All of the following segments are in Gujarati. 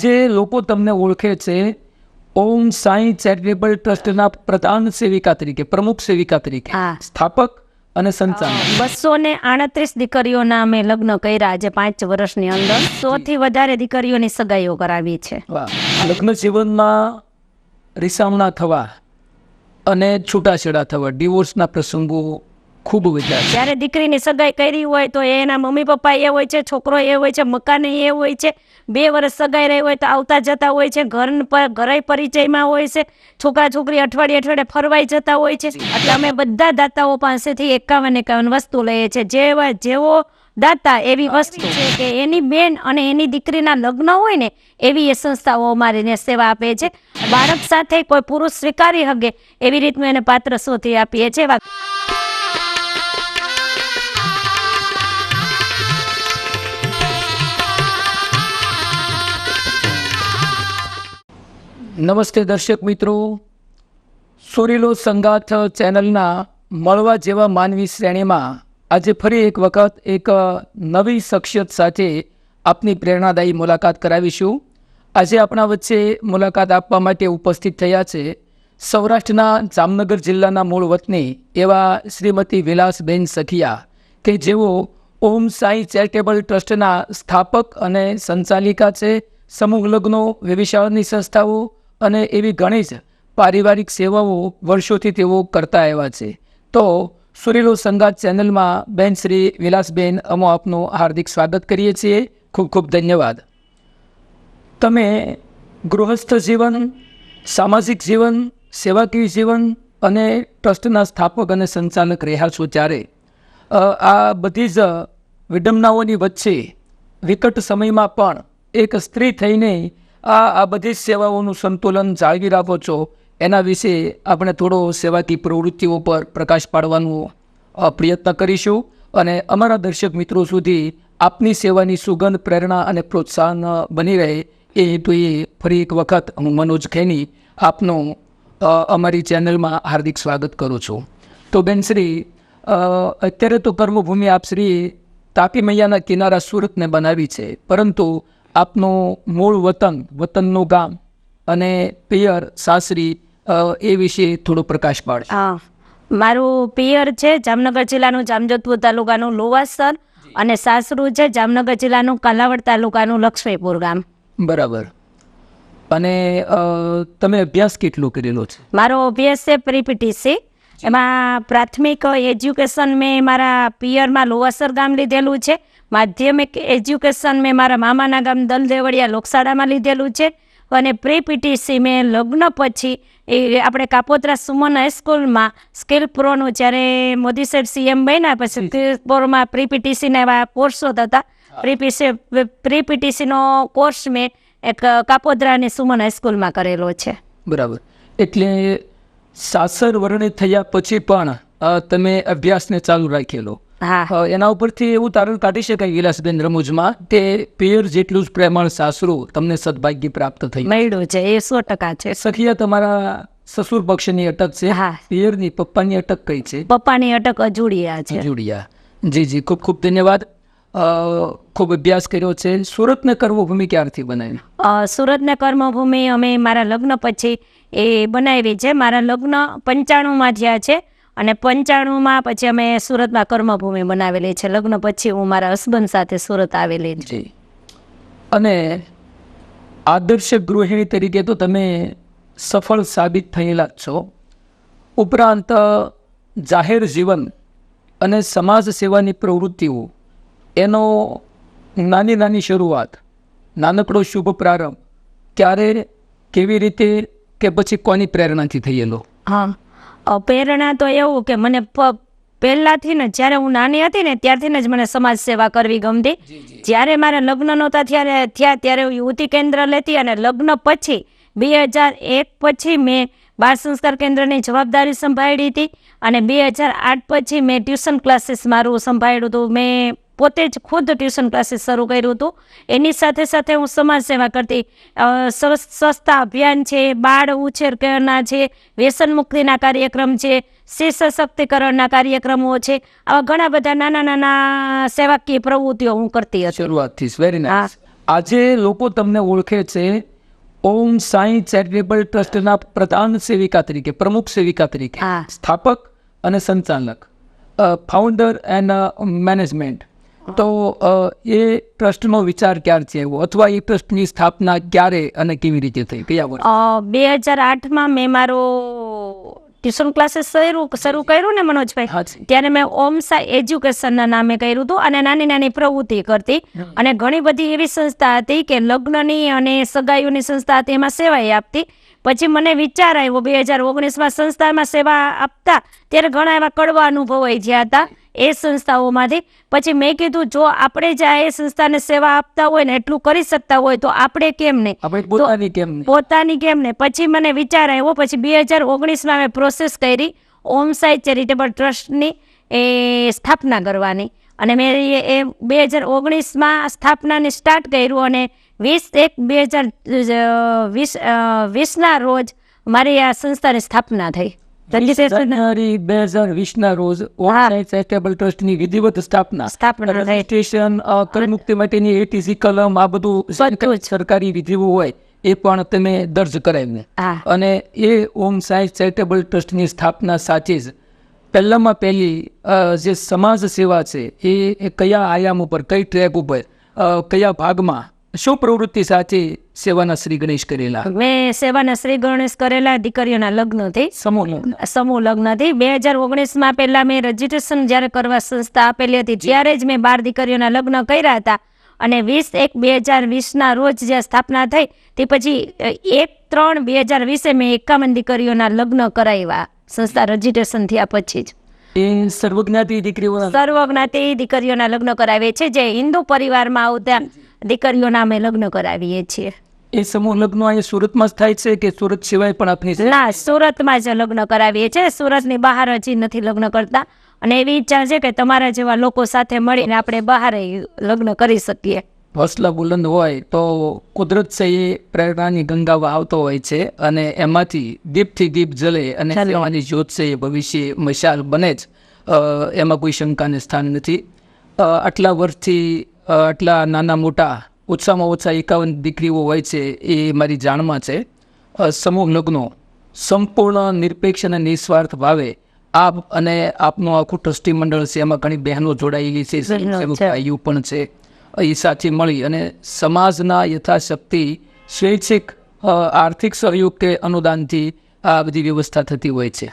આજે લોકો તમને ઓળખે છે ઓમ સાંઈ ચેરિટેબલ ટ્રસ્ટના પ્રધાન સેવિકા તરીકે, પ્રમુખ સેવિકા તરીકે, હા. સ્થાપક અને સંચાલક. 238 દીકરીઓના અમે લગ્ન કર્યા આજે 5 વર્ષની અંદર. 100 થી વધારે દીકરીઓની સગાઈઓ કરાવી છે. વાહ. લગ્ન જીવનમાં રીસામણા થવા અને છૂટાછેડા થવા, ડિવોર્સના પ્રસંગો ખૂબ વધ્યા છે. જ્યારે દીકરીની સગાઈ કરી હોય તો એના મમ્મી પપ્પા એ હોય છે, છોકરો એ હોય છે, મકાન એ હોય છે, 2 વર્ષ સગાઈ રહી હોય તો આવતા જતા હોય છે, ઘરે પરિચયમાં હોય છે, છોકરા છોકરી અઠવાડિયે ફરવાઈ જતા હોય છે. એટલે અમે બધા દાતાઓ પાસેથી 51 વસ્તુ લઈએ છીએ. જેવો દાતા એવી વસ્તુ છે કે એની બેન અને એની દીકરીના લગ્ન હોય ને એવી એ સંસ્થાઓ અમારીને સેવા આપે છે. બાળક સાથે કોઈ પુરુષ સ્વીકારી શકે એવી રીતનું એને પાત્ર શોધી આપીએ છીએ. નમસ્તે દર્શક મિત્રો, સુરીલો સંગાથ ચેનલના મળવા જેવા માનવી શ્રેણીમાં આજે ફરી એક વખત એક નવી શખ્સિયત સાથે આપની પ્રેરણાદાયી મુલાકાત કરાવીશું. આજે આપણા વચ્ચે મુલાકાત આપવા માટે ઉપસ્થિત થયા છે સૌરાષ્ટ્રના જામનગર જિલ્લાના મૂળ વતની એવા શ્રીમતી વિલાસબેન સખિયા, કે જેઓ ઓમ સાંઈ ચેરિટેબલ ટ્રસ્ટના સ્થાપક અને સંચાલિકા છે. સમૂહ લગ્નો, વ્યભિચારની સંસ્થાઓ અને એવી ઘણી જ પારિવારિક સેવાઓ વર્ષોથી તેઓ કરતા આવ્યા છે. તો સુરીલો સંગાથ ચેનલમાં બેન શ્રી વિલાસબેન, અમે આપનું હાર્દિક સ્વાગત કરીએ છીએ. ખૂબ ખૂબ ધન્યવાદ. તમે ગૃહસ્થ જીવન, સામાજિક જીવન, સેવાકીય જીવન અને ટ્રસ્ટના સ્થાપક અને સંચાલક રહ્યા છો, ત્યારે આ બધી જ વિડંબનાઓની વચ્ચે વિકટ સમયમાં પણ એક સ્ત્રી થઈને આ બધી જ સેવાઓનું સંતુલન જાળવી રાખો છો. એના વિશે આપણે થોડો સેવાકીય પ્રવૃત્તિઓ પર પ્રકાશ પાડવાનો પ્રયત્ન કરીશું અને અમારા દર્શક મિત્રો સુધી આપની સેવાની સુગંધ, પ્રેરણા અને પ્રોત્સાહન બની રહે એ હેતુએ ફરી એક વખત હું મનોજ ખેની આપનું અમારી ચેનલમાં હાર્દિક સ્વાગત કરું છું. તો બેનશ્રી, અત્યારે તો કર્મભૂમિ આપશ્રીએ તાપી મૈયાના કિનારા સુરતને બનાવી છે, પરંતુ આપનું મૂળ વતનનું ગામ અને પિયર, સાસરી, એ વિશે થોડો પ્રકાશ પાડશો. મારું પિયર છે જામનગર જિલ્લાનું જામજોધપુર તાલુકાનું લોવાસર અને સાસરું છે જામનગર જિલ્લાનું કાલાવડ તાલુકાનું લક્ષ્મીપુર ગામ. બરાબર. અને તમે અભ્યાસ કેટલો કરેલો છે? મારો અભ્યાસ છે પ્રી-પીટીસી. એમાં પ્રાથમિક એજ્યુકેશન મેં મારા પિયરમાં લોવાસર ગામ લીધેલું છે. માધ્યમિક એજ્યુકેશન મેં મારા મામાના ગામ દલદેવળિયા લોકશાળામાં લીધેલું છે. અને પ્રી-પીટીસી મેં લગ્ન પછી એ આપણે કાપોદ્રા સુમન હાઈસ્કૂલમાં સ્કિલ પ્રોનું જ્યારે મોદી સાહેબ CM બન્યા પછી સ્કિલ પ્રોમાં પ્રી-પીટીસીના એવા કોર્સો થતા. પ્રી-પીટીસીનો કોર્સ મેં એક કાપોદ્રાની સુમન હાઈસ્કૂલમાં કરેલો છે. બરાબર. એટલે સાસર વર્ણે થયા પછી પણ તમે અભ્યાસને ચાલુ રાખેલો. હા. એના ઉપરથી એવું તારણ કાઢી શકાય વિલાસબેન રમૂજમાં કે પિયર જેટલું જ પ્રેમાળ સાસરું તમને સદભાગ્ય પ્રાપ્ત થઈ મળ્યું છે, એ 100% છે. સખિયા, તમારા સસુર પક્ષની અટક છે? હા. પિયરની પપ્પાની અટક કઈ છે? પપ્પાની અટક અજુડિયા છે. અજુડિયા. જી જી, ખૂબ ખૂબ ધન્યવાદ. ખૂબ અભ્યાસ કર્યો છે. સુરતને કર્મભૂમિ ક્યારથી બનાવી? સુરતને કર્મભૂમિ અમે મારા લગ્ન પછી એ બનાવી છે. મારા લગ્ન 95માં થયા છે અને 95માં પછી અમે સુરતમાં કર્મભૂમિ બનાવેલી છે. લગ્ન પછી હું મારા હસબન્ડ સાથે સુરત આવેલી છું. જી. અને આદર્શ ગૃહિણી તરીકે તો તમે સફળ સાબિત થયેલા જ છો. ઉપરાંત જાહેર જીવન અને સમાજ સેવાની પ્રવૃત્તિઓ, એનો નાની નાની શરૂઆત, નાનકડો શુભ પ્રારંભ ક્યારે, કેવી રીતે, કે પછી કોની પ્રેરણાથી થયેલો? પ્રેરણા તો એવું કે મને પહેલાંથી ને જ્યારે હું નાની હતી ને ત્યારથી જ મને સમાજ સેવા કરવી ગમતી. જ્યારે મારા લગ્ન નહોતા ત્યારે હું યુવતી કેન્દ્ર લેતી અને લગ્ન પછી 2001 પછી મેં બાળ સંસ્કાર કેન્દ્રની જવાબદારી સંભાળી હતી અને 2008 પછી મેં ટ્યુશન ક્લાસીસ મારું સંભાળ્યું હતું. મેં પોતે જ ખુદ ટ્યુશન ક્લાસીસ શરૂ કર્યું હતું. એની સાથે સાથે હું સમાજ સેવા કરતી. સ્વચ્છતા અભિયાન છે, બાળ ઉછેર કરના છે, વ્યસન મુક્તિના કાર્યક્રમ છે, સ્ત્રી સશક્તિકરણના કાર્યક્રમો છે. આવા ઘણા બધા નાના નાના સેવાકીય પ્રવૃત્તિઓ હું કરતી હતી શરૂઆતથી. Very nice. આજે લોકો તમને ઓળખે છે ઓમ સાંઈ ચેરિટેબલ ટ્રસ્ટના પ્રધાન સેવિકા તરીકે, પ્રમુખ સેવિકા તરીકે, હા. સ્થાપક અને સંચાલક, ફાઉન્ડર એન્ડ મેનેજમેન્ટ. તો એ ટ્રસ્ટનો વિચાર ક્યારથી આવ્યો અથવા એ ટ્રસ્ટની સ્થાપના ક્યારે અને કેવી રીતે થઈ, કયા વર્ષ? 2008માં મેં મારો ટ્યુશન ક્લાસીસ શરૂ કર્યું ને મનોજભાઈ, હાજી. ત્યારે મેં ઓમ સાઈ એજ્યુકેશનના નામે કર્યું હતું અને નાની નાની પ્રવૃત્તિ કરતી અને ઘણી બધી એવી સંસ્થા હતી કે લગ્નની અને સગાઈઓની સંસ્થા હતી, એમાં સેવાએ આપતી. પછી મને વિચાર આવ્યો 2019માં સંસ્થામાં સેવા આપતા ત્યારે ઘણા એવા કડવા અનુભવો થયા હતા એ સંસ્થાઓમાંથી. પછી મેં કીધું જો આપણે જ એ સંસ્થાને સેવા આપતા હોય ને એટલું કરી શકતા હોય તો આપણે કેમ નહીં, આપણે પોતાની કેમ નહીં? પોતાની કેમ નહીં. પછી મને વિચાર આવ્યો, પછી 2019માં મેં પ્રોસેસ કરી ઓમ સાઈ ચેરિટેબલ ટ્રસ્ટની એ સ્થાપના કરવાની અને મેં એ 2019માં સ્થાપનાને સ્ટાર્ટ કર્યું અને 20/1/2020ના રોજ મારી આ સંસ્થાની સ્થાપના થઈ. જાન્યુઆરી 2020ના રોજ ઓમ સાંઈ ચેરિટેબલ ટ્રસ્ટની વિધિવત સ્થાપના થઈ. રજિસ્ટ્રેશન, કરમુક્તિ માટેની એટીસી કલમ, આ બધું બધું જ. સરકારી વિધિઓ હોય એ પણ તમે દર્જ કરાવીને હા. અને એ ઓમ સાંઈ ચેરિટેબલ ટ્રસ્ટની સ્થાપના સાચી જ પહેલામાં પહેલી જે સમાજ સેવા છે એ કયા આયામ ઉપર, કઈ ટ્રેક ઉપર, કયા ભાગમાં, શું પ્રવૃત્તિ સાથે સેવાના શ્રી ગણેશ કરેલા? મેં સેવાના શ્રી ગણેશ કરેલા દીકરીઓના લગ્નથી, સમૂહ લગ્નથી. 2019માં પહેલા મેં રજીસ્ટ્રેશન જ્યારે કરવા સંસ્થા આપેલી હતી ત્યારે જ મેં 12 દીકરીઓના લગ્ન કર્યા હતા અને 20/1/2020ના રોજ જે સ્થાપના થઈ તે પછી 1/3/2020 મેં 51 દીકરીઓના લગ્ન કરાવ્યા સંસ્થા રજીસ્ટ્રેશન થયા પછી જ. એ સર્વજ્ઞાતિ દીકરીઓના સર્વજ્ઞાતિ દીકરીઓના લગ્ન કરાવીએ છીએ, જે હિન્દુ પરિવારમાં આવતા દીકરીઓના અમે લગ્ન કરાવીએ છીએ. એ સમૂહ લગ્ન અહીંયા સુરતમાં જ થાય છે કે સુરત સિવાય પણ આપની? ના, સુરતમાં જ લગ્ન કરાવીએ છીએ, સુરતની બહાર હજી નથી લગ્ન કરતા અને એવી ઈચ્છા છે કે તમારા જેવા લોકો સાથે મળીને આપણે બહાર લગ્ન કરી શકીએ. હોસલા બુલંદ હોય તો કુદરત છે એ પ્રેરણાની ગંગામાં આવતો હોય છે અને એમાંથી દીપથી દીપ જલે અને સેવાની જ્યોત છે એ ભવિષ્ય મશાલ બને જ, એમાં કોઈ શંકાને સ્થાન નથી. આટલા વર્ષથી આટલા નાના મોટા ઓછામાં ઓછા 51 દીકરીઓ હોય છે એ મારી જાણમાં છે. સમૂહ લગ્નો સંપૂર્ણ નિરપેક્ષ અને નિસ્વાર્થ ભાવે આપ અને આપનું આખું ટ્રસ્ટી મંડળ છે, એમાં ઘણી બહેનો જોડાયેલી છે, ભાઈઓ પણ છે, એ સાથે મળી અને સમાજના યથાશક્તિ સ્વૈચ્છિક આર્થિક સહયોગ કે અનુદાનથી આ બધી વ્યવસ્થા થતી હોય છે.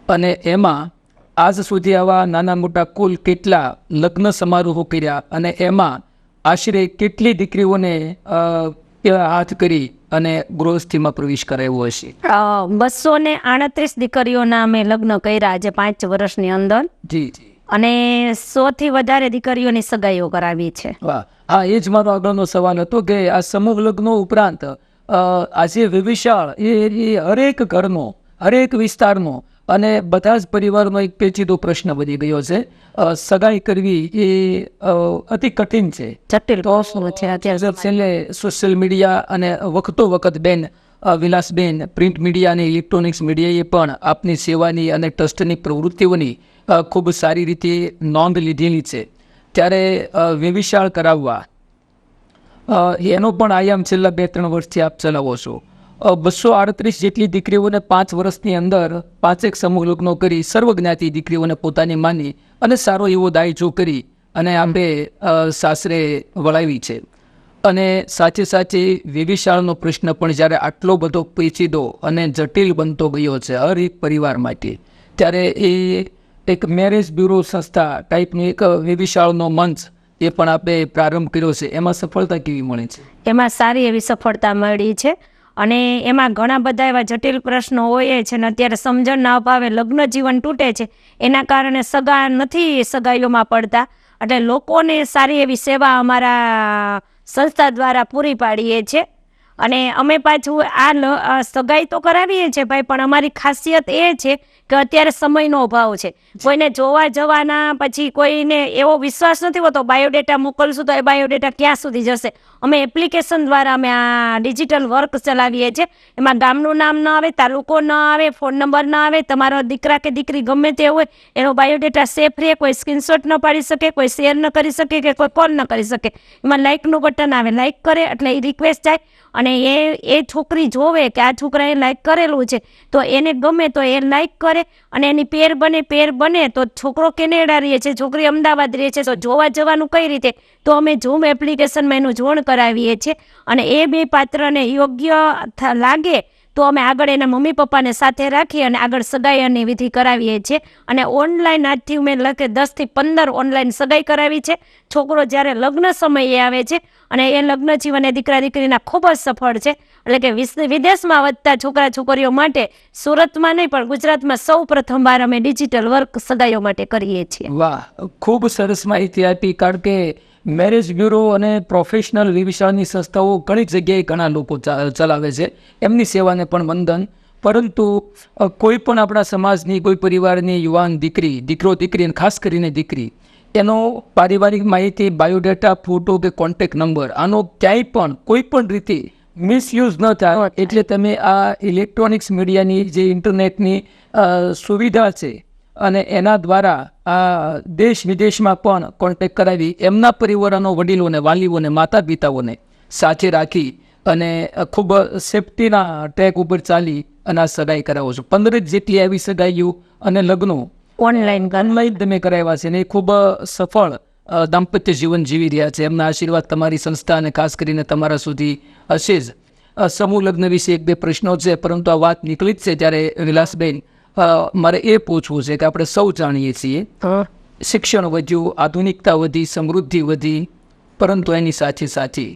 અને એમાં આજ સુધી આવા નાના મોટા કુલ કેટલા લગ્ન સમારોહો કર્યા અને એમાં આશરે કેટલી દીકરીઓને હાથ કરી અને ગૃહસ્થીમાં પ્રવેશ કરાવ્યો હશે? 238 દીકરીઓના અમે લગ્ન કર્યા આજે 5 વર્ષની અંદર. જી જી. અને 100થી વધારે દીકરીઓની સગાઈઓ કરાવી છે. વાહ. હા, એ જ મારો આગળનો સવાલ હતો કે આ સમૂહ લગ્નો ઉપરાંત આજે વિશાળ એ હરેક ઘરનો, હરેક વિસ્તારનો અને બધા જ પરિવારનો એક પેચીદો પ્રશ્ન બની ગયો છે. સગાઈ કરવી એ અતિ કઠિન છે, જટિલ પ્રશ્ન છે અત્યારે. છેલ્લે સોશિયલ મીડિયા અને વખતો વખત બેન વિલાસબેન, પ્રિન્ટ મીડિયા અને ઇલેક્ટ્રોનિક્સ મીડિયાએ પણ આપની સેવાની અને ટ્રસ્ટની પ્રવૃત્તિઓની ખૂબ સારી રીતે નોંધ લીધેલી છે. ત્યારે વિશાળ કરાવવા એનો પણ આયામ છેલ્લા 2-3 વર્ષથી આપ ચલાવો છો. 238 જેટલી દીકરીઓને 5 વર્ષની અંદર 5 સમૂહ લગ્નો કરી સર્વજ્ઞાતિ દીકરીઓને પોતાની માની અને સારો એવો દાયજો કરી અને આપણે સાસરે વળાવી છે. અને સાથે સાથે વિશાળનો પ્રશ્ન પણ જ્યારે આટલો બધો પેચીદો અને જટિલ બનતો ગયો છે હર એક પરિવાર માટે, ત્યારે એ એક મેરેજ બ્યુરો સંસ્થા ટાઈપનું એક વિશાળનો મંચ એ પણ આપણે પ્રારંભ કર્યો છે. એમાં સફળતા કેવી મળી છે? એમાં સારી એવી સફળતા મળી છે અને એમાં ઘણા બધા એવા જટિલ પ્રશ્નો હોય છે અને અત્યારે સમજણના અભાવે લગ્ન જીવન તૂટે છે, એના કારણે સગાઈઓમાં પડતા. એટલે લોકોને સારી એવી સેવા અમારા સંસ્થા દ્વારા પૂરી પાડીએ છીએ અને અમે પાછું આ સગાઈ તો કરાવીએ છીએ ભાઈ, પણ અમારી ખાસિયત એ છે કે અત્યારે સમયનો અભાવ છે. કોઈને જોવા જવાના, પછી કોઈને એવો વિશ્વાસ નથી હોતો બાયોડેટા મોકલશું તો એ બાયોડેટા ક્યાં સુધી જશે. અમે એપ્લિકેશન દ્વારા અમે આ ડિજિટલ વર્ક ચલાવીએ છીએ. એમાં ગામનું નામ ન આવે, તાલુકો ન આવે, ફોન નંબર ન આવે, તમારો દીકરા કે દીકરી ગમે તે હોય એનો બાયોડેટા સેફ રહે, કોઈ સ્ક્રીનશોટ ન પાડી શકે, કોઈ શેર ન કરી શકે કે કોઈ કોલ ન કરી શકે. એમાં લાઇકનું બટન આવે, લાઇક કરે એટલે એ રિક્વેસ્ટ જાય અને એ છોકરી જોવે કે આ છોકરાએ લાઇક કરેલું છે તો એને ગમે તો એ લાઇક કરે અને એની પેર બને તો છોકરો કેનેડા રહે છે, છોકરી અમદાવાદ રહે છે, તો જોવા જવાનું કઈ રીતે, તો અમે ઝૂમ એપ્લિકેશનમાં એનું જોણ કરાવીએ છીએ. અને એ બે પાત્રને યોગ્ય લાગે તો અમે આગળ એના મમ્મી પપ્પાને સાથે રાખી અને આગળ સગાઈની વિધિ કરાવીએ છીએ. અને ઓનલાઈન આજથી મેં 10 થી 15 ઓનલાઈન સગાઈ કરાવી છે. છોકરો જ્યારે લગ્ન સમયે આવે છે અને એ લગ્ન જીવન એ દીકરા દીકરીના ખૂબ જ સફળ છે. એટલે કે વિદેશમાં વધતા છોકરા છોકરીઓ માટે સુરતમાં નહીં પણ ગુજરાતમાં સૌ પ્રથમવાર અમે ડિજિટલ વર્ક સગાઈઓ માટે કરીએ છીએ. વાહ, ખૂબ સરસ માહિતી આપી. કારણ કે મેરેજ બ્યુરો અને પ્રોફેશનલ વિશાળની સંસ્થાઓ ઘણી જગ્યાએ ઘણા લોકો ચલાવે છે, એમની સેવાને પણ વંદન. પરંતુ કોઈ પણ આપણા સમાજની, કોઈ પરિવારની યુવાન દીકરો દીકરી અને ખાસ કરીને દીકરી, એનો પારિવારિક માહિતી, બાયોડેટા, ફોટો કે કોન્ટેક્ટ નંબર, આનો ક્યાંય પણ કોઈ પણ રીતે મિસયુઝ ન થાય એટલે તમે આ ઇલેક્ટ્રોનિક્સ મીડિયાની જે ઇન્ટરનેટની સુવિધા છે અને એના દ્વારા આ દેશ વિદેશમાં પણ કોન્ટેક્ટ કરાવી એમના પરિવારોનો, વડીલોને, વાલીઓને, માતા પિતાઓને સાથે રાખી અને ખૂબ સેફટીના ટ્રેક ઉપર ચાલી અને આ સગાઈ કરાવો છો. 15 જેટલી આવી સગાઈઓ અને લગ્નો ઓનલાઈન તમે કરાવ્યા છે ને એ ખૂબ સફળ દાંપત્ય જીવન જીવી રહ્યા છે. એમના આશીર્વાદ તમારી સંસ્થા અને ખાસ કરીને તમારા સુધી હશે જ. સમૂહ લગ્ન વિશે 1-2 પ્રશ્નો છે, પરંતુ આ વાત નીકળી જ છે ત્યારે વિલાસબેન મારે એ પૂછવું છે કે આપણે સૌ જાણીએ છીએ શિક્ષણ વધ્યું, આધુનિકતા વધી, સમૃદ્ધિ વધી, પરંતુ એની સાથે સાથે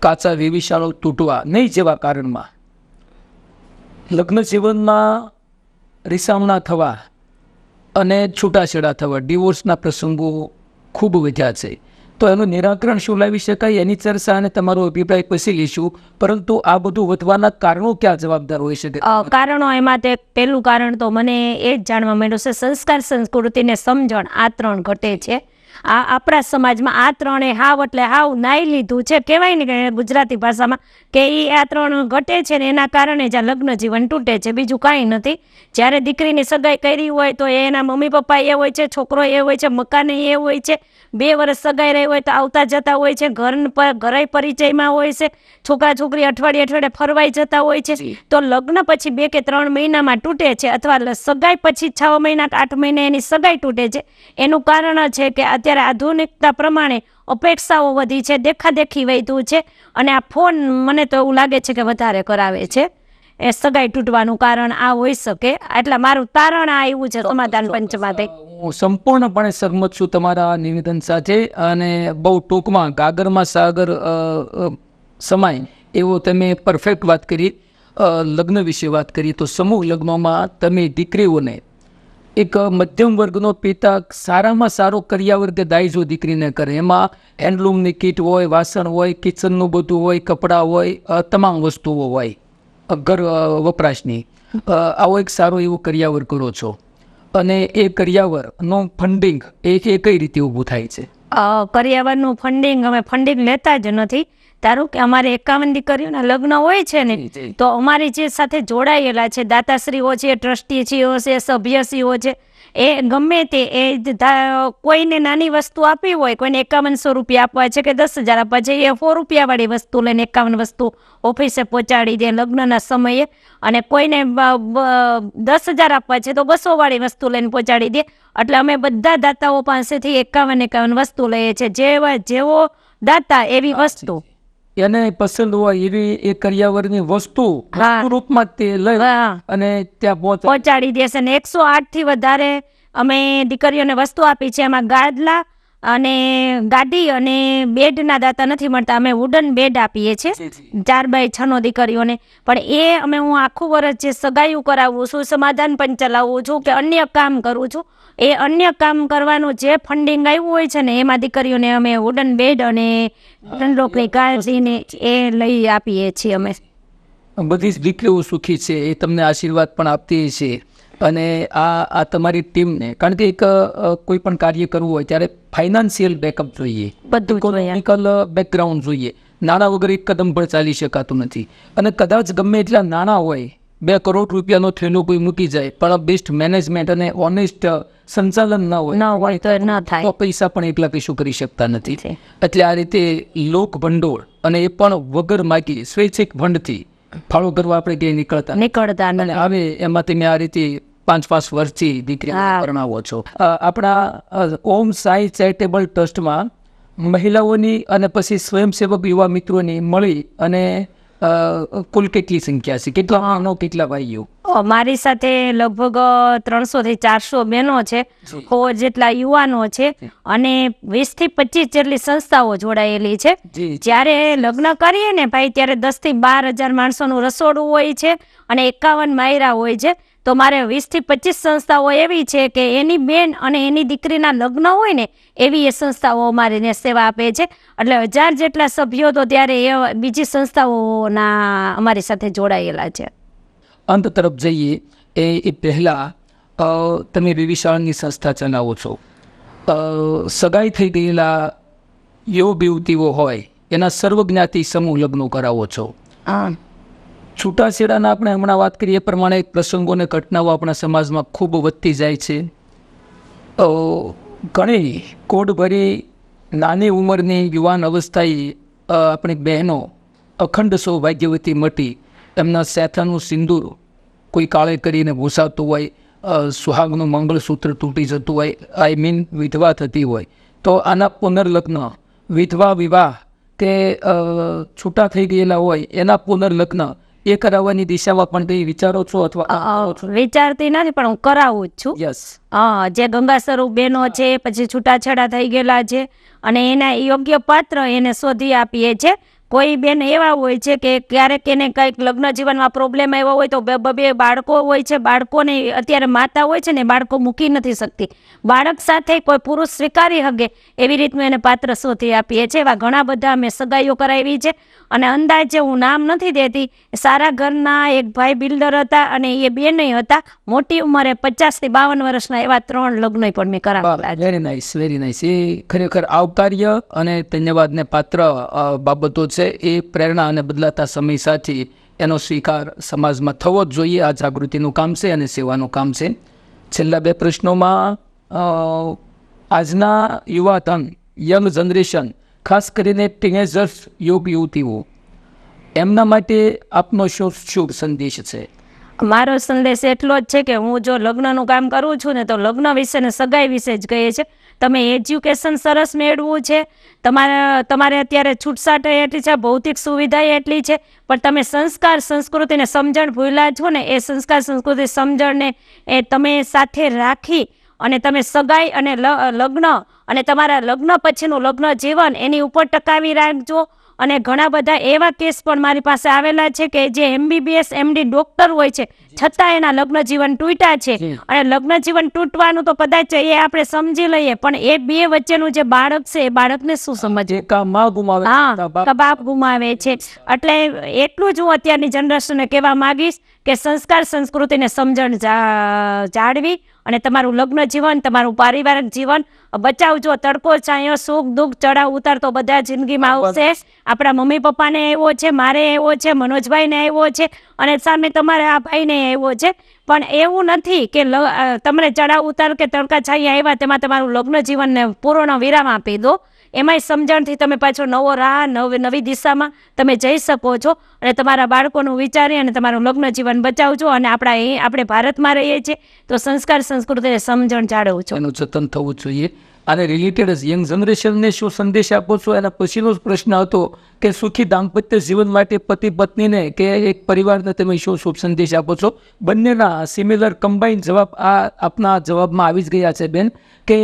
કાચા વિવિશાળો તૂટવા નહીં જેવા કારણમાં લગ્ન જીવનમાં રીસામણા થવા અને છૂટાછેડા થવા, ડિવોર્સના પ્રસંગો ખૂબ વધ્યા છે. તો એનું નિરાકરણ શું લાવી શકાય એની ચર્ચા અને તમારો અભિપ્રાય પછી લઈશું. પરંતુ આ બધું વધવાના કારણો ક્યાં જવાબદાર હોઈ શકે? કારણો એમાં તે પહેલું કારણ તો મને એ જ જાણવા મળ્યું છે, સંસ્કાર, સંસ્કૃતિ ને સમજણ, આ 3 ઘટે છે. આ આપણા સમાજમાં આ 3 હાવ એટલે હાવ નાઈ લીધું છે, કહેવાય ને કે ગુજરાતી ભાષામાં કે આ 3 ઘટે છે ને એના કારણે જ આ લગ્ન જીવન તૂટે છે, બીજું કાંઈ નથી. જ્યારે દીકરીની સગાઈ કરી હોય તો એના મમ્મી પપ્પા એ હોય છે, છોકરો એ હોય છે, મકાન એ હોય છે, 2 વર્ષ સગાઈ રહી હોય તો આવતા જતા હોય છે, ઘરે પરિચયમાં હોય છે, છોકરા છોકરી અઠવાડિયે ફરવાઈ જતા હોય છે. તો લગ્ન પછી 2 કે 3 મહિનામાં તૂટે છે અથવા સગાઈ પછી 6 મહિના કે 8 મહિને એની સગાઈ તૂટે છે. એનું કારણ છે કે અત્યારે આધુનિકતા પ્રમાણે અપેક્ષાઓ વધી છે, દેખાદેખી વધ્યું છે અને આ ફોન મને તો એવું લાગે છે કે વધારે કરાવે છે. એ સગાઈ તૂટવાનું કારણ આ હોઈ શકે. એટલે મારું તારણ આ આવ્યું છે સમાધાન પંચમાંથી. હું સંપૂર્ણપણે સહમત છું તમારા નિવેદન સાથે અને બહુ ટૂંકમાં ગાગરમાં સાગર સમાય એવો તમે પરફેક્ટ વાત કરી. લગ્ન વિશે વાત કરી તો સમૂહ લગ્નોમાં તમે દીકરીઓને એક મધ્યમ વર્ગનો પિતા સારામાં સારો કરિયાવર કે દાયજો દીકરીને કરે. એમાં હેન્ડલૂમની કીટ હોય, વાસણ હોય, કિચનનું બધું હોય, કપડાં હોય, તમામ વસ્તુઓ હોય ઘર વપરાશની. આવો એક સારો એવો કરિયાવર કરો છો અને એ કરિયાવરનો ફંડિંગ એ કઈ રીતે ઊભું થાય છે? કરિયાવરનું ફંડિંગ અમે ફંડિંગ લેતા જ નથી. ધારો કે અમારે 51 દીકરીઓના લગ્ન હોય છે ને તો અમારી જે સાથે જોડાયેલા છે દાતાશ્રીઓ છે, ટ્રસ્ટીઓ છે, સભ્યશ્રીઓ છે, એ ગમે તે કોઈને નાની વસ્તુ આપી હોય, કોઈને 5100 રૂપિયા આપવા છે કે 10,000 આપવા છે, એ 100 રૂપિયાવાળી વસ્તુ લઈને 51 વસ્તુ ઓફિસે પહોંચાડી દે લગ્નના સમયે. અને કોઈને 10,000 આપવા છે તો 200 વાળી વસ્તુ લઈને પહોંચાડી દે. એટલે અમે બધા દાતાઓ પાસેથી 51 વસ્તુ લઈએ છીએ. જેવો દાતા એવી વસ્તુ એને પસંદ હોય એવી એ કરિયાવરની વસ્તુ રૂપમાં તે લઈ અને ત્યાં પહોંચાડી દેશે. ને 108 થી વધારે અમે દીકરીઓને વસ્તુ આપી છે. એમાં ગાદલા અને ગાડી અને બેડના દાતા નથી મળતા. અમે વુડન બેડ આપીએ છીએ 4x6 દીકરીઓને. પણ હું આખું વર્ષ જે સગાઈઓ કરાવું છું, સમાધાન પણ ચલાવું છું કે અન્ય કામ કરું છું, એ અન્ય કામ કરવાનું જે ફંડિંગ આવ્યું હોય છે ને એમાં દીકરીઓને અમે વુડન બેડ અને ટંડોકની કાળજીને એ લઈ આપીએ છીએ અમે. બધી જ દીકરીઓ સુખી છે એ તમને આશીર્વાદ પણ આપતી છે. અને આ તમારી ટીમને, કારણ કે એક કોઈ પણ કાર્ય કરવું હોય ત્યારે ફાઇનાન્શિયલ બેકઅપ જોઈએ, બધું જોઈએ. ઇકોનોમિકલ બેકગ્રાઉન્ડ જોઈએ. નાણાં વગર એક કદમ પણ ચાલી શકાતું નથી. અને કદાચ ગમે એટલા નાણાં હોય, 2 કરોડ રૂપિયાનો થેલો કોઈ મૂકી જાય, પણ બેસ્ટ મેનેજમેન્ટ અને ઓનેસ્ટ સંચાલન ન હોય તો ન થાય. તો પૈસા પણ એકલા કશું કરી શકતા નથી. એટલે આ રીતે લોક ભંડોળ, અને એ પણ વગર માગી સ્વૈચ્છિક ફંડથી ફાળો કરવા આપણે ક્યાંય નીકળતા અને આવે એમાં તમે આ રીતે 5-5 વર્ષથી દીકરી પરણાવો છો. આપણા ઓમ સાઈ ચેરિટેબલ ટ્રસ્ટમાં મહિલાઓની અને પછી સ્વયંસેવક યુવા મિત્રોની મળી અને કુલ કેટલી સંખ્યા છે? કેટલા બહેનો, કેટલા ભાઈઓ? મારી સાથે લગભગ 300 થી 400 બહેનો છે, 100 જેટલા યુવાનો છે અને 20 થી 25 જેટલી સંસ્થાઓ જોડાયેલી છે. જ્યારે લગ્ન કરીએ ને ભાઈ ત્યારે 10 થી 12 હજાર માણસોનું રસોડું હોય છે અને 51 માયરા હોય છે. તો મારે 20 થી 25 સંસ્થાઓ એવી છે કે એની બેન અને એની દીકરીના લગ્ન હોય ને એવી એ સંસ્થાઓ અમારીને સેવા આપે છે. એટલે 1000 જેટલા સભ્યો તો ત્યારે એ બીજી સંસ્થાઓના અમારી સાથે જોડાયેલા છે. અંત તરફ જઈએ એ પહેલાં તમે વિવિશાળની સંસ્થા ચલાવો છો. સગાઈ થઈ ગયેલા યુવક યુવતીઓ હોય એના સર્વજ્ઞાતિ સમૂહ લગ્નો કરાવો છો. છૂટાછેડાના આપણે હમણાં વાત કરીએ એ પ્રમાણે પ્રસંગો અને ઘટનાઓ આપણા સમાજમાં ખૂબ વધતી જાય છે. ઘણી કોડભરી નાની ઉંમરની યુવાન અવસ્થાએ આપણી બહેનો અખંડ સૌભાગ્યવતી મટી એમના સેથાનું સિંદૂર કોઈ કાળે કરીને ભૂસાતું હોય, સુહાગનું મંગળસૂત્ર તૂટી જતું હોય, આઈ મીન વિધવા થતી હોય, તો આના પુનર્લગ્ન, વિધવા વિવાહ કે છૂટા થઈ ગયેલા હોય એના પુનર્લગ્ન એ કરાવવાની દિશામાં પણ કંઈ વિચારો છો? અથવા વિચારતી નથી, પણ હું કરાવું જ છું. યસ. જે ગંગા સ્વરૂપ બહેનો છે, પછી છૂટાછેડા થઈ ગયેલા છે અને એના યોગ્ય પાત્ર એને શોધી આપીએ છે. કોઈ બેન એવા હોય છે કે ક્યારેક એને કંઈક લગ્ન જીવનમાં પ્રોબ્લેમ આવ્યો હોય તો બે બાળકો હોય છે, બાળકોને અત્યારે માતા હોય છે ને બાળકો મૂકી નથી શકતી, બાળક સાથે કોઈ પુરુષ સ્વીકારી શકે એવી રીતનું એને પાત્ર શોધી આપીએ છીએ. એવા ઘણા બધા અમે સગાઈઓ કરાવી છે અને અંદાજે હું નામ નથી દેતી, સારા ઘરના એક ભાઈ બિલ્ડર હતા અને એ બેન હતા, મોટી ઉંમરે 50 થી 52 વર્ષના, એવા 3 લગ્ન પણ મેં કરાવેલા. Very nice, very nice. એ ખરેખર આવકાર્ય અને ધન્યવાદને પાત્ર બાબતો છે. એ પ્રેરણા અને બદલાતા સમય સાથે એનો સ્વીકાર સમાજમાં થવો જ જોઈએ. આ જાગૃતિનું કામ છે અને સેવાનું કામ છે. છેલ્લા 2 પ્રશ્નોમાં આજના યુવાધન, યંગ જનરેશન, ખાસ કરીને ટીનેજર્સ, યુવક યુવતીઓ, એમના માટે આપનો શુભ સંદેશ છે? મારો સંદેશ એટલો જ છે કે હું જો લગ્નનું કામ કરું છું ને તો લગ્ન વિશે ને સગાઈ વિશે જ કહીએ છે. તમે એજ્યુકેશન સરસ મેળવવું છે, તમારે અત્યારે છૂટછાટ એટલી છે, ભૌતિક સુવિધા એટલી છે, પણ તમે સંસ્કાર સંસ્કૃતિને સમજણ ભૂલ્યા છો ને એ સંસ્કાર સંસ્કૃતિ સમજણને એ તમે સાથે રાખી અને તમે સગાઈ અને લગ્ન અને તમારા લગ્ન પછીનું લગ્ન જીવન એની ઉપર ટકાવી રાખજો. અને ઘણા બધા એવા કેસ પણ મારી પાસે આવેલા છે કે જે MBBS MD ડોક્ટર હોય છે છતાં એના લગ્ન જીવન તૂટ્યા છે. અને લગ્ન જીવન તૂટવાનું તો કદાચ એ આપણે સમજી લઈએ, પણ એ બે વચ્ચેનું જે બાળક છે એ બાળકને શું સમજે? બાપ ગુમાવે છે. એટલે એટલું જ હું અત્યારની જનરેશનને કહેવા માંગીશ કે સંસ્કાર સંસ્કૃતિને સમજણ જાળવી અને તમારું લગ્ન જીવન, તમારું પારિવારિક જીવન બચાવજો. તડકો છાંયો, સુખ દુઃખ, ચડાવ ઉતાર તો બધા જિંદગીમાં આવશે. આપણા મમ્મી પપ્પાને આવ્યો છે, મારે આવ્યો છે, મનોજભાઈને આવ્યો છે અને સામે તમારે આ ભાઈને આવ્યો છે. પણ એવું નથી કે તમને ચડાવ ઉતાર કે તડકા છાંયા આવ્યા તેમાં તમારું લગ્ન જીવનને પૂર્ણ વિરામ આપી દો. એમાંય સમજણથી તમે પાછો નવો રાહ, નવી દિશામાં તમે જઈ શકો છો અને તમારા બાળકોનું વિચારી અને તમારું લગ્ન જીવન બચાવજો. અને આપણે ભારતમાં રહીએ છીએ તો સંસ્કાર સંસ્કૃતિને સમજણ જાળવજો, એનું જતન થવું જોઈએ. આને રિલેટેડ જ યંગ જનરેશનને શું સંદેશ આપો છો? એના પછીનો જ પ્રશ્ન હતો કે સુખી દાંપત્ય જીવન માટે પતિ પત્નીને કે એક પરિવારને તમે શું શુભ સંદેશ આપો છો? બંનેના સિમિલર કમ્બાઇન જવાબ આપના જવાબમાં આવી જ ગયા છે બેન, કે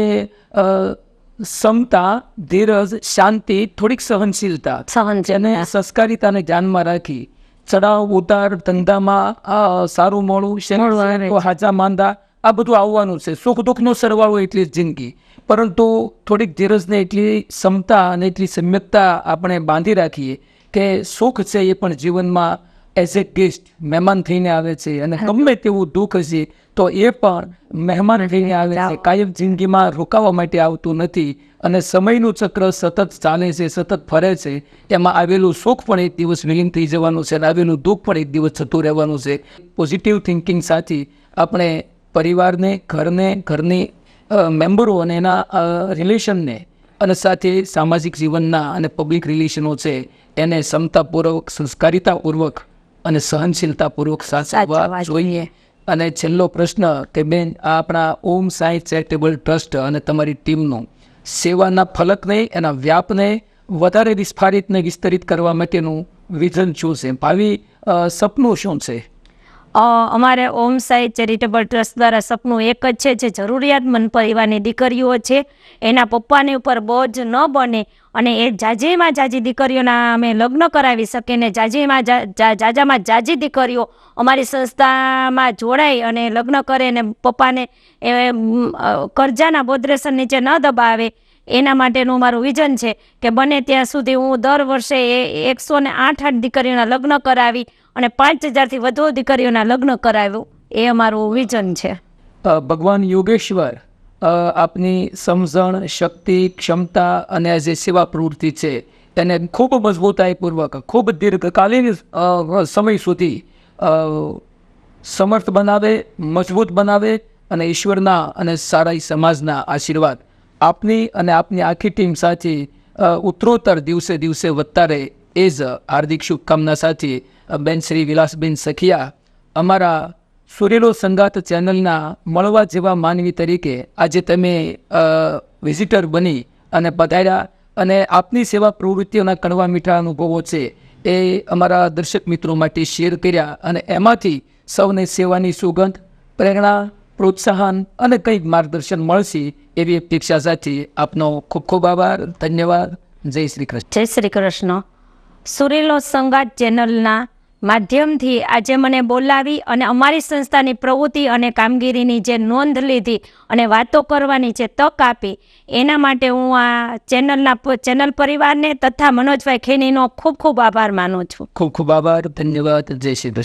ક્ષમતા, ધીરજ, શાંતિ, થોડીક સહનશીલતા અને સંસ્કારિતાને ધ્યાનમાં રાખી ચડાવ ઉતાર ધંધામાં સારું મોડું, હાજા માંદા આ બધું આવવાનું છે. સુખ દુઃખનો સરવાળો એટલી જ જિંદગી, પરંતુ થોડીક ધીરજને એટલી ક્ષમતા અને એટલી સમ્યકતા આપણે બાંધી રાખીએ કે સુખ છે એ પણ જીવનમાં એઝ એ ગેસ્ટ મહેમાન થઈને આવે છે, અને ગમે તેવું દુઃખ હશે તો એ પણ મહેમાન થઈને આવે છે, કાયમ જિંદગીમાં રોકાવા માટે આવતું નથી. અને સમયનું ચક્ર સતત ચાલે છે, સતત ફરે છે. એમાં આવેલું સુખ પણ એક દિવસ વિલીન થઈ જવાનું છે, અને આવેલું દુઃખ પણ એક દિવસ જતું રહેવાનું છે. પોઝિટિવ થિંકિંગ સાથે આપણે પરિવારને, ઘરની મેમ્બરો અને એના રિલેશનને, અને સાથે સામાજિક જીવનના અને પબ્લિક રિલેશનો છે એને ક્ષમતાપૂર્વક, સંસ્કારિતાપૂર્વક અને સહનશીલતાપૂર્વક સાચવવા જોઈએ. અને છેલ્લો પ્રશ્ન કે બેન, આ આપણા ઓમ સાઈ ચેરિટેબલ ટ્રસ્ટ અને તમારી ટીમનું સેવાના ફલકને, એના વ્યાપને વધારે વિસ્તરિત કરવા માટેનું વિઝન શું છે, ભાવિ સપનું શું છે? અમારે ઓમ સાઈ ચેરિટેબલ ટ્રસ્ટ દ્વારા સપનું એક જ છે, જે જરૂરિયાતમંદ પરિવારની દીકરીઓ છે એના પપ્પાની ઉપર બોજ ન બને, અને એ જાજીમાં જાજી દીકરીઓના અમે લગ્ન કરાવી શકીએ, ને જાજામાં જાજી દીકરીઓ અમારી સંસ્થામાં જોડાઈ અને લગ્ન કરે, ને પપ્પાને કરજાના બોદ્રેશન નીચે ન દબાવે. એના માટેનું મારું વિઝન છે કે બને ત્યાં સુધી હું દર વર્ષે 108 દીકરીઓના લગ્ન કરાવી અને 5000થી વધુ દીકરીઓના લગ્ન કરાવ્યું. એ અમારું વિઝન છે. ભગવાન યોગેશ્વર આપની સમજણ, શક્તિ, ક્ષમતા અને જે સેવા પ્રવૃત્તિ છે એને ખૂબ મજબૂતાઈપૂર્વક, ખૂબ દીર્ઘકાલીન સમય સુધી સમર્થ બનાવે, મજબૂત બનાવે, અને ઈશ્વરના અને સારા સમાજના આશીર્વાદ આપની અને આપની આખી ટીમ સાથે ઉત્તરોત્તર દિવસે દિવસે વધતા રહે, એ જ હાર્દિક શુભકામના સાથે બેન શ્રી વિલાસબેન સખિયા અમારા સુરેલો સંગાત ચેનલના મળવા જેવા માનવી તરીકે આજે તમે વિઝિટર બની અને પધાર્યા, અને આપની સેવા પ્રવૃત્તિઓના કડવા મીઠા અનુભવો છે એ અમારા દર્શક મિત્રો માટે શેર કર્યા, અને એમાંથી સૌને સેવાની સુગંધ, પ્રેરણા, પ્રોત્સાહન અને કંઈક માર્ગદર્શન મળશે એવી અપેક્ષા સાથે આપનો ખૂબ ખૂબ આભાર. ધન્યવાદ. જય શ્રી કૃષ્ણ. જય શ્રી કૃષ્ણ. સુરેલો સંગાત ચેનલના માધ્યમથી આજે મને બોલાવી અને અમારી સંસ્થાની પ્રવૃત્તિ અને કામગીરીની જે નોંધ લીધી અને વાતો કરવાની જે તક આપી, એના માટે હું આ ચેનલ પરિવારને તથા મનોજભાઈ ખેનીનો ખૂબ ખૂબ આભાર માનું છું. ખૂબ ખૂબ આભાર. ધન્યવાદ. જય શ્રી કૃષ્ણ.